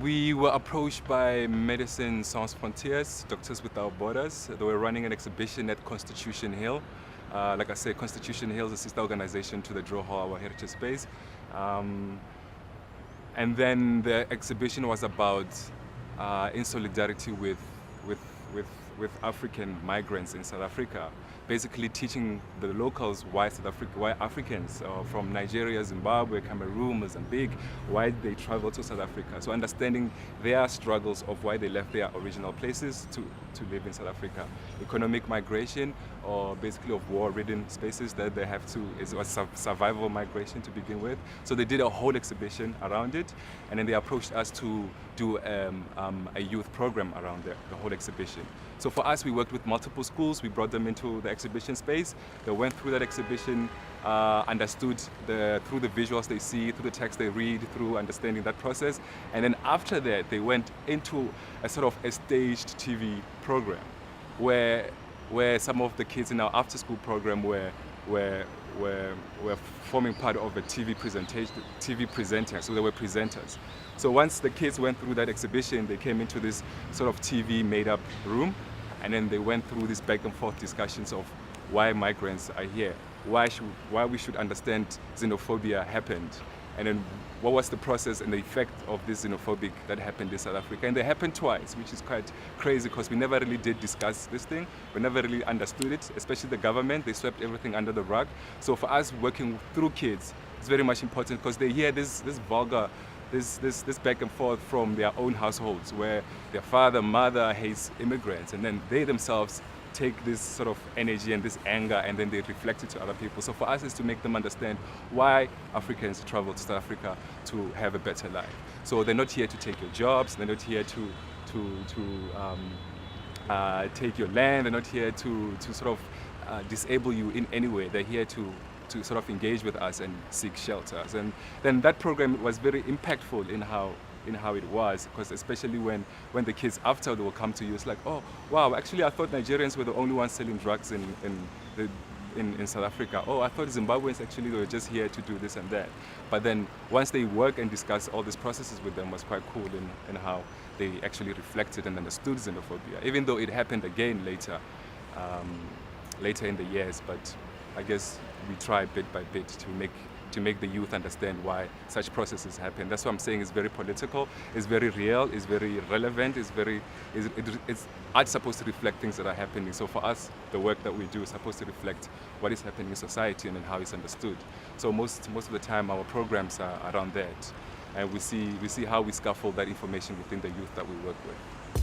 We were approached by Médecins Sans Frontières, Doctors Without Borders. They were running an exhibition at Constitution Hill. Like I said, Constitution Hill is a sister organization to the Drill Hall, our heritage space. And then the exhibition was about in solidarity with African migrants in South Africa, basically teaching the locals why Africans from Nigeria, Zimbabwe, Cameroon, Mozambique, why they travel to South Africa. So understanding their struggles of why they left their original places to live in South Africa. Economic migration, or basically of war-ridden spaces that they have to, it was survival migration to begin with. So they did a whole exhibition around it, and then they approached us to do a youth program around the whole exhibition. So for us, we worked with multiple schools. We brought them into the exhibition space. They went through that exhibition, understood through the visuals they see, through the text they read, through understanding that process. And then after that, they went into a sort of a staged TV program where some of the kids in our after-school program were forming part of a TV presenter, so they were presenters. So once the kids went through that exhibition, they came into this sort of TV made-up room, and then they went through these back and forth discussions of why migrants are here, why we should understand xenophobia happened, and then what was the process and the effect of this xenophobic that happened in South Africa. And they happened twice, which is quite crazy because we never really did discuss this thing. We never really understood it, especially the government. They swept everything under the rug. So for us, working through kids is very much important because they hear this vulgar, this back and forth from their own households where their father, mother hates immigrants, and then they themselves take this sort of energy and this anger and then they reflect it to other people. So for us is to make them understand why Africans travel to South Africa to have a better life. So they're not here to take your jobs, they're not here to take your land, they're not here to sort of disable you in any way. They're here to sort of engage with us and seek shelters. And then that program was very impactful in how it was, because especially when the kids after they will come to you, it's like, oh wow, actually I thought Nigerians were the only ones selling drugs in South Africa. Oh, I thought Zimbabweans actually they were just here to do this and that. But then once they work and discuss all these processes with them, was quite cool in how they actually reflected and understood xenophobia, even though it happened again later in the years. But I guess we try bit by bit to make the youth understand why such processes happen. That's what I'm saying. It's very political, it's very real, it's very relevant, it's art's supposed to reflect things that are happening. So for us, the work that we do is supposed to reflect what is happening in society and how it's understood. So most of the time our programs are around that. And we see how we scaffold that information within the youth that we work with.